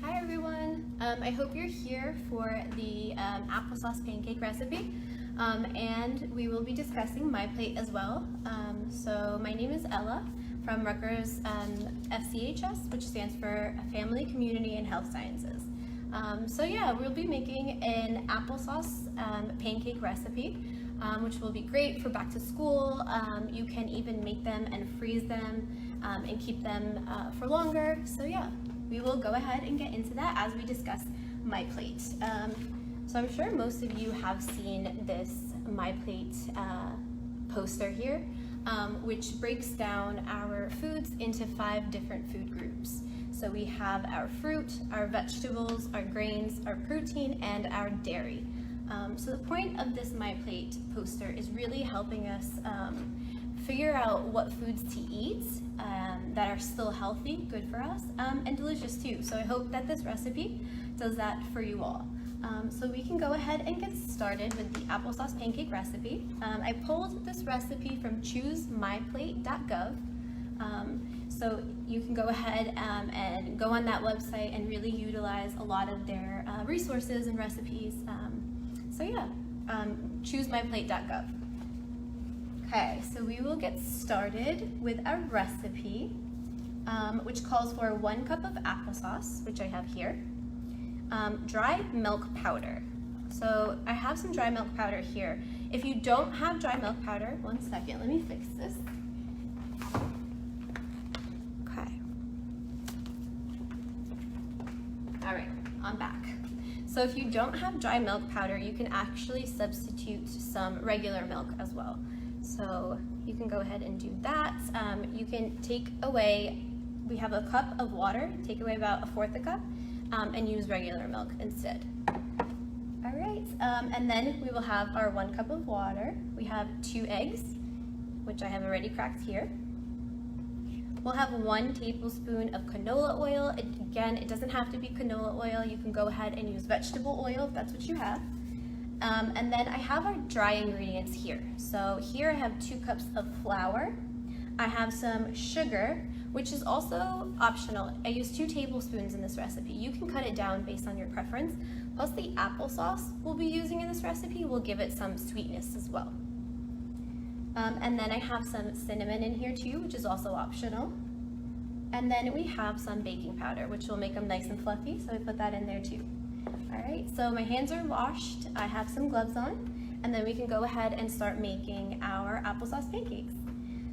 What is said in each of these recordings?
Hi everyone, I hope you're here for the applesauce pancake recipe, and we will be discussing my plate as well. So my name is Ella from Rutgers FCHS, which stands for Family, Community, and Health Sciences. So yeah, we'll be making an applesauce pancake recipe, which will be great for back to school. You can even make them and freeze them and keep them for longer. So yeah, we will go ahead and get into that as we discuss my plate. So I'm sure most of you have seen this my plate poster here, which breaks down our foods into 5 different food groups. So we have our fruit, our vegetables, our grains, our protein, and our dairy. So the point of this my plate poster is really helping us figure out what foods to eat that are still healthy, good for us, and delicious too. So I hope that this recipe does that for you all. So we can go ahead and get started with the applesauce pancake recipe. I pulled this recipe from choosemyplate.gov. So you can go ahead and go on that website and really utilize a lot of their resources and recipes. So yeah, choosemyplate.gov. Okay, so we will get started with our recipe, which calls for 1 cup of applesauce, which I have here, dry milk powder. So I have some dry milk powder here. If you don't have dry milk powder, one second, let me fix this. Okay. All right, I'm back. So if you don't have dry milk powder, you can actually substitute some regular milk as well. So you can go ahead and do that. You can take away, we have a cup of water, take away about 1/4 cup, and use regular milk instead. All right, and then we will have our 1 cup of water. We have 2 eggs, which I have already cracked here. We'll have 1 tablespoon of canola oil. Again, it doesn't have to be canola oil. You can go ahead and use vegetable oil if that's what you have. And then I have our dry ingredients here. So here I have 2 cups of flour. I have some sugar, which is also optional. I use 2 tablespoons in this recipe. You can cut it down based on your preference. Plus the applesauce we'll be using in this recipe will give it some sweetness as well. And then I have some cinnamon in here too, which is also optional. And then we have some baking powder, which will make them nice and fluffy, so I put that in there too. All right, so my hands are washed, I have some gloves on, and then we can go ahead and start making our applesauce pancakes.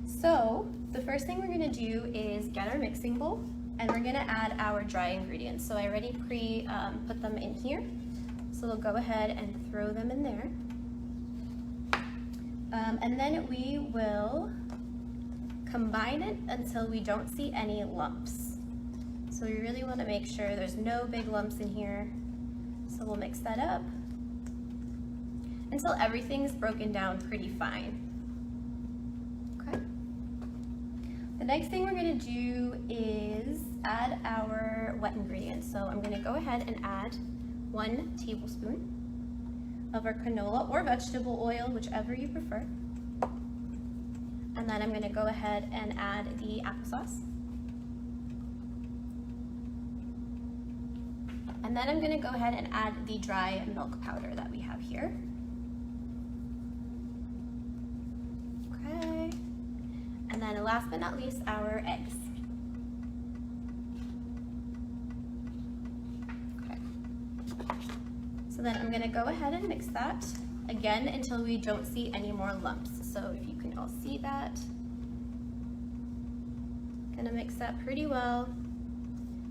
So the first thing we're gonna do is get our mixing bowl, and we're gonna add our dry ingredients. So I already put them in here, so we'll go ahead and throw them in there. And then we will combine it until we don't see any lumps. So we really want to make sure there's no big lumps in here. So we'll mix that up until everything's broken down pretty fine. Okay. The next thing we're going to do is add our wet ingredients. So I'm going to go ahead and add 1 tablespoon of our canola or vegetable oil, whichever you prefer. And then I'm going to go ahead and add the applesauce. And then I'm going to go ahead and add the dry milk powder that we have here. Okay. And then last but not least, our eggs. Okay. So then I'm going to go ahead and mix that again until we don't see any more lumps. So if you can all see that, gonna mix that pretty well,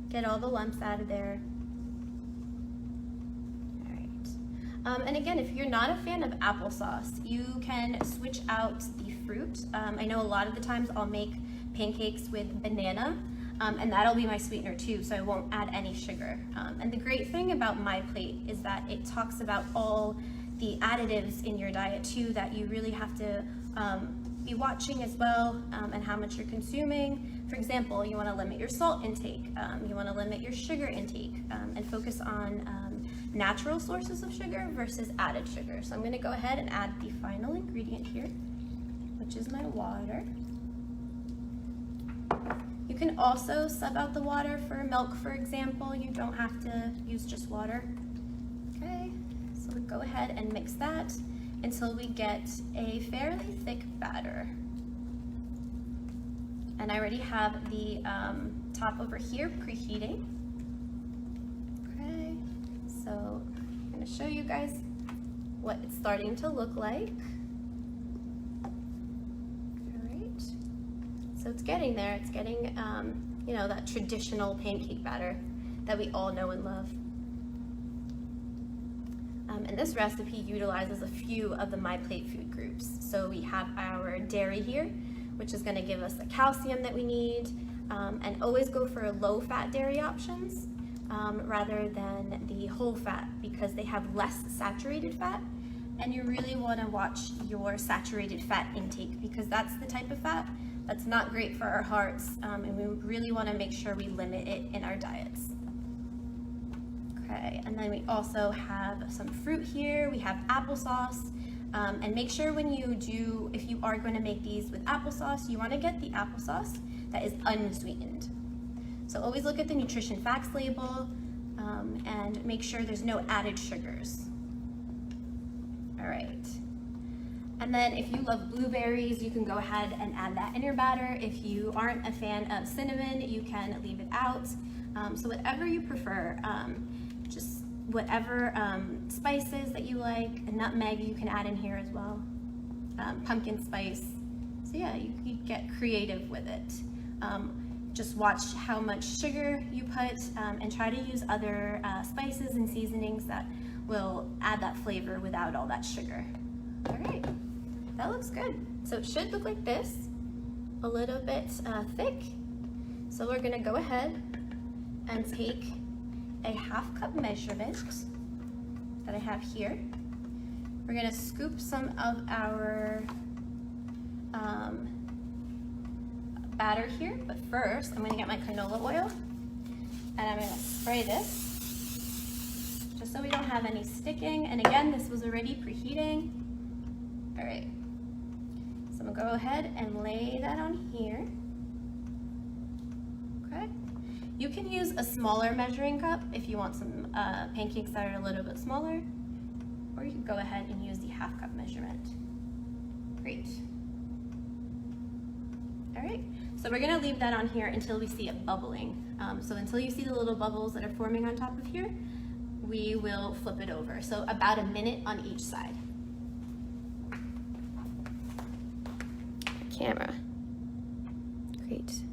get all the lumps out of there. All right. And again, if you're not a fan of applesauce, you can switch out the fruit. I know a lot of the times I'll make pancakes with banana, and that'll be my sweetener too, so I won't add any sugar. And the great thing about my plate is that it talks about all the additives in your diet too that you really have to be watching as well, and how much you're consuming. For example, you want to limit your salt intake, you want to limit your sugar intake, and focus on natural sources of sugar versus added sugar. So I'm going to go ahead and add the final ingredient here, which is my water. You can also sub out the water for milk, for example. You don't have to use just water. Okay, so we'll go ahead and mix that until we get a fairly thick batter. And I already have the top over here preheating. Okay, so I'm gonna show you guys what it's starting to look like. All right, so it's getting there. It's getting, you know, that traditional pancake batter that we all know and love. And this recipe utilizes a few of the My Plate food groups. So we have our dairy here, which is gonna give us the calcium that we need, and always go for low-fat dairy options rather than the whole fat because they have less saturated fat, and you really wanna watch your saturated fat intake because that's the type of fat that's not great for our hearts, and we really wanna make sure we limit it in our diets. Okay, and then we also have some fruit here. We have applesauce. And make sure when you do, if you are going to make these with applesauce, you want to get the applesauce that is unsweetened. So always look at the nutrition facts label and make sure there's no added sugars. All right. And then if you love blueberries, you can go ahead and add that in your batter. If you aren't a fan of cinnamon, you can leave it out. So whatever you prefer, just whatever spices that you like, a nutmeg you can add in here as well, pumpkin spice. So yeah, you get creative with it. Just watch how much sugar you put and try to use other spices and seasonings that will add that flavor without all that sugar. All right, that looks good. So it should look like this, a little bit thick. So we're gonna go ahead and take a 1/2 cup measurement that I have here. We're gonna scoop some of our batter here, but first I'm gonna get my canola oil and I'm gonna spray this just so we don't have any sticking. And again, this was already preheating. All right, so I'm gonna go ahead and lay that on here. Okay. You can use a smaller measuring cup if you want some pancakes that are a little bit smaller, or you can go ahead and use the 1/2 cup measurement. Great. All right, so we're gonna leave that on here until we see it bubbling. So until you see the little bubbles that are forming on top of here, we will flip it over. So about a minute on each side. Camera. Great.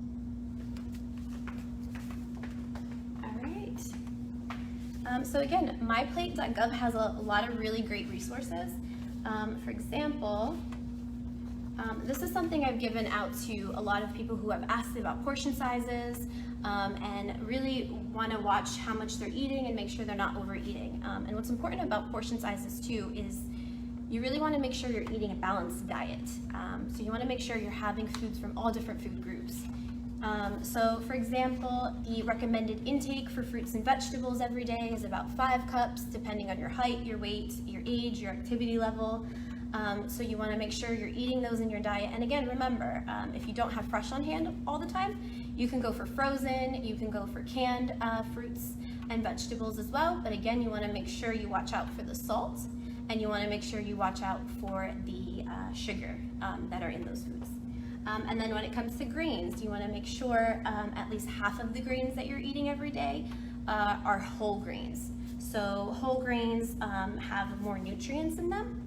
So again, myplate.gov has a lot of really great resources. For example, this is something I've given out to a lot of people who have asked about portion sizes and really want to watch how much they're eating and make sure they're not overeating. And what's important about portion sizes too is you really want to make sure you're eating a balanced diet. So you want to make sure you're having foods from all different food groups. So for example, the recommended intake for fruits and vegetables every day is about 5 cups, depending on your height, your weight, your age, your activity level. So you want to make sure you're eating those in your diet. And again, remember, if you don't have fresh on hand all the time, you can go for frozen, you can go for canned fruits and vegetables as well. But again, you want to make sure you watch out for the salt, and you want to make sure you watch out for the sugar that are in those foods. And then when it comes to grains, you want to make sure at least half of the grains that you're eating every day are whole grains. So whole grains have more nutrients in them,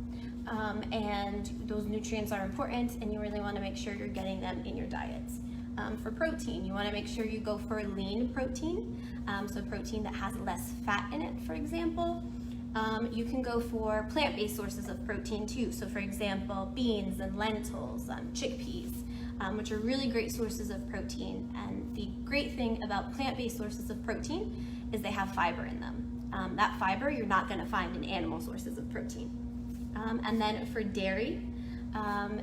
and those nutrients are important, and you really want to make sure you're getting them in your diets. For protein, you want to make sure you go for lean protein, so protein that has less fat in it, for example. You can go for plant-based sources of protein too. So for example, beans and lentils, chickpeas, which are really great sources of protein. And the great thing about plant-based sources of protein is they have fiber in them. That fiber you're not going to find in animal sources of protein. And then for dairy,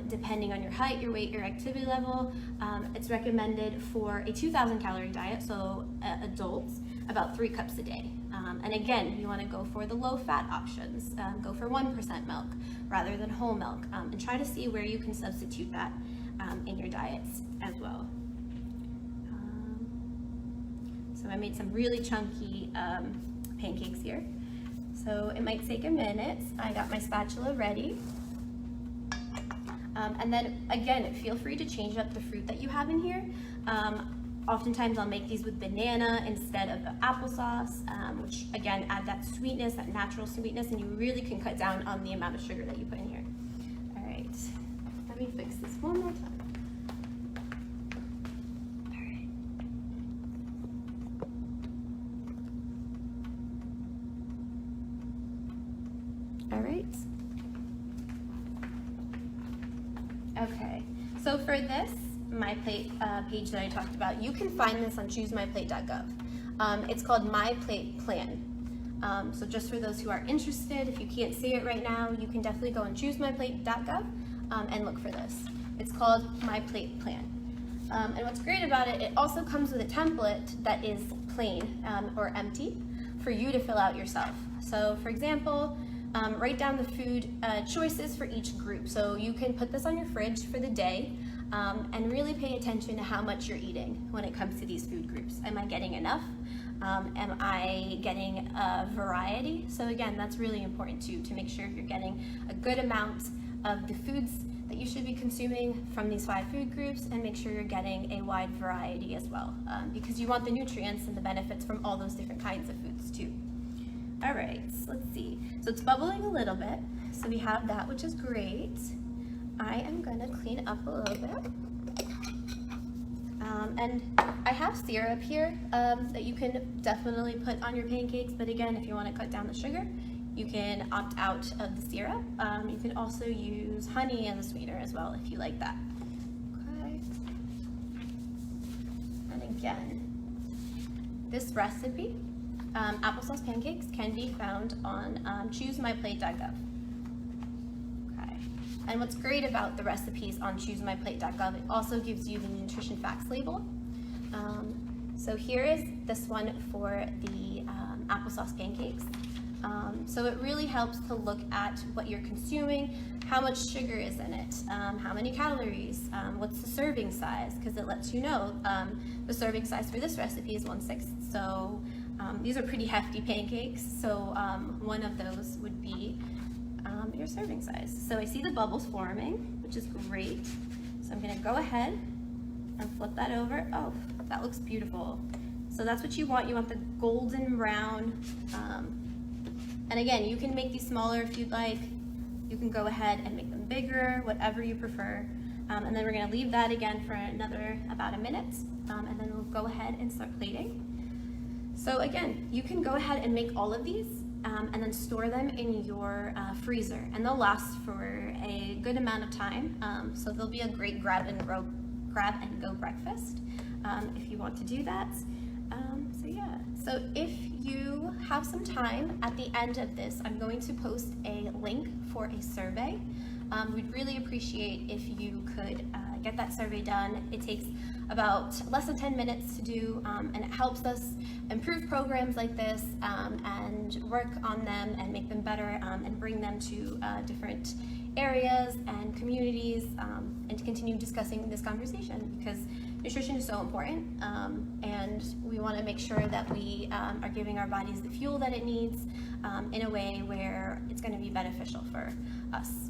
depending on your height, your weight, your activity level, it's recommended for a 2,000 calorie diet, so adults, about 3 cups a day. And again, you want to go for the low fat options. Go for 1% milk rather than whole milk, and try to see where you can substitute that in your diets as well. So I made some really chunky pancakes here. So it might take a minute. I got my spatula ready. And then again, feel free to change up the fruit that you have in here. Oftentimes I'll make these with banana instead of the applesauce, which again add that sweetness, that natural sweetness, and you really can cut down on the amount of sugar that you put in here. All right, let me fix this one more time. All right. Okay, so for this My Plate page that I talked about, you can find this on choosemyplate.gov. It's called My Plate Plan. So just for those who are interested, if you can't see it right now, you can definitely go on choosemyplate.gov and look for this. It's called My Plate Plan. And what's great about it, it also comes with a template that is plain or empty for you to fill out yourself. So for example, write down the food choices for each group. So you can put this on your fridge for the day and really pay attention to how much you're eating when it comes to these food groups. Am I getting enough? Am I getting a variety? So again, that's really important too, to make sure you're getting a good amount of the foods that you should be consuming from these 5 food groups, and make sure you're getting a wide variety as well, because you want the nutrients and the benefits from all those different kinds of foods too. All right, so let's see. So it's bubbling a little bit, so we have that, which is great. I am gonna clean up a little bit. And I have syrup here that you can definitely put on your pancakes, but again, if you wanna cut down the sugar, you can opt out of the syrup. You can also use honey as a sweetener as well if you like that. Okay. And again, this recipe, applesauce pancakes, can be found on choosemyplate.gov. Okay. And what's great about the recipes on choosemyplate.gov, it also gives you the nutrition facts label. So here is this one for the applesauce pancakes. So it really helps to look at what you're consuming, how much sugar is in it, how many calories, what's the serving size, because it lets you know the serving size for this recipe is 1/6. So these are pretty hefty pancakes, so one of those would be your serving size. So I see the bubbles forming, which is great. So I'm gonna go ahead and flip that over. Oh, that looks beautiful. So that's what you want. You want the golden brown. And again, you can make these smaller if you'd like. You can go ahead and make them bigger, whatever you prefer. And then we're gonna leave that again for about a minute. And then we'll go ahead and start plating. So again, you can go ahead and make all of these and then store them in your freezer, and they'll last for a good amount of time. So they'll be a great grab and go breakfast if you want to do that. So yeah, so if you have some time at the end of this, I'm going to post a link for a survey. We'd really appreciate if you could get that survey done. It takes about less than 10 minutes to do, and it helps us improve programs like this and work on them and make them better and bring them to different areas and communities, and to continue discussing this conversation, because nutrition is so important, and we want to make sure that we are giving our bodies the fuel that it needs in a way where it's going to be beneficial for us.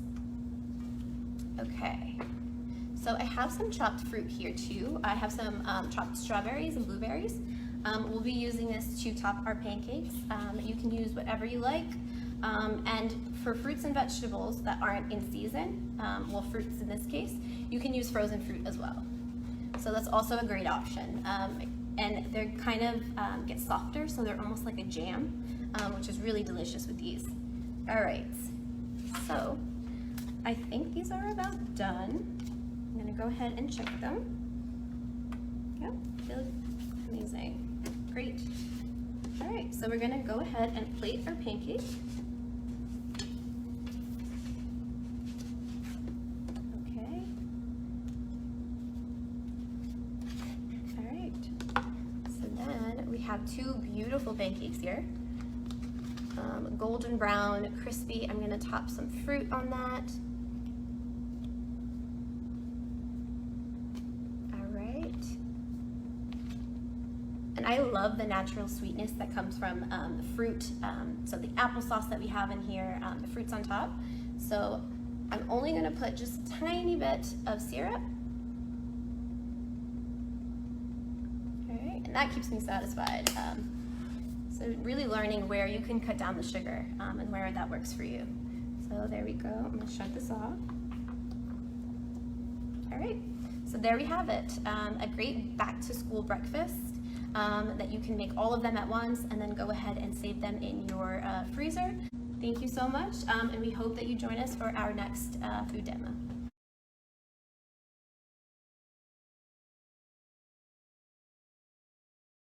Okay, so I have some chopped fruit here too. I have some chopped strawberries and blueberries. We'll be using this to top our pancakes. You can use whatever you like. And for fruits and vegetables that aren't in season, well, fruits in this case, you can use frozen fruit as well. So that's also a great option. And they're kind of get softer, so they're almost like a jam, which is really delicious with these. All right, so I think these are about done. I'm gonna go ahead and check them. Yep, they look amazing. Great. All right, so we're gonna go ahead and plate our pancake. Okay. All right. So then we have 2 beautiful pancakes here. Golden brown, crispy. I'm gonna top some fruit on that. And I love the natural sweetness that comes from the fruit. So the applesauce that we have in here, the fruit's on top. So I'm only gonna put just a tiny bit of syrup. All right, and that keeps me satisfied. So really learning where you can cut down the sugar and where that works for you. So there we go, I'm gonna shut this off. All right, so there we have it. A great back to school breakfast that you can make all of them at once and then go ahead and save them in your freezer. Thank you so much, and we hope that you join us for our next food demo.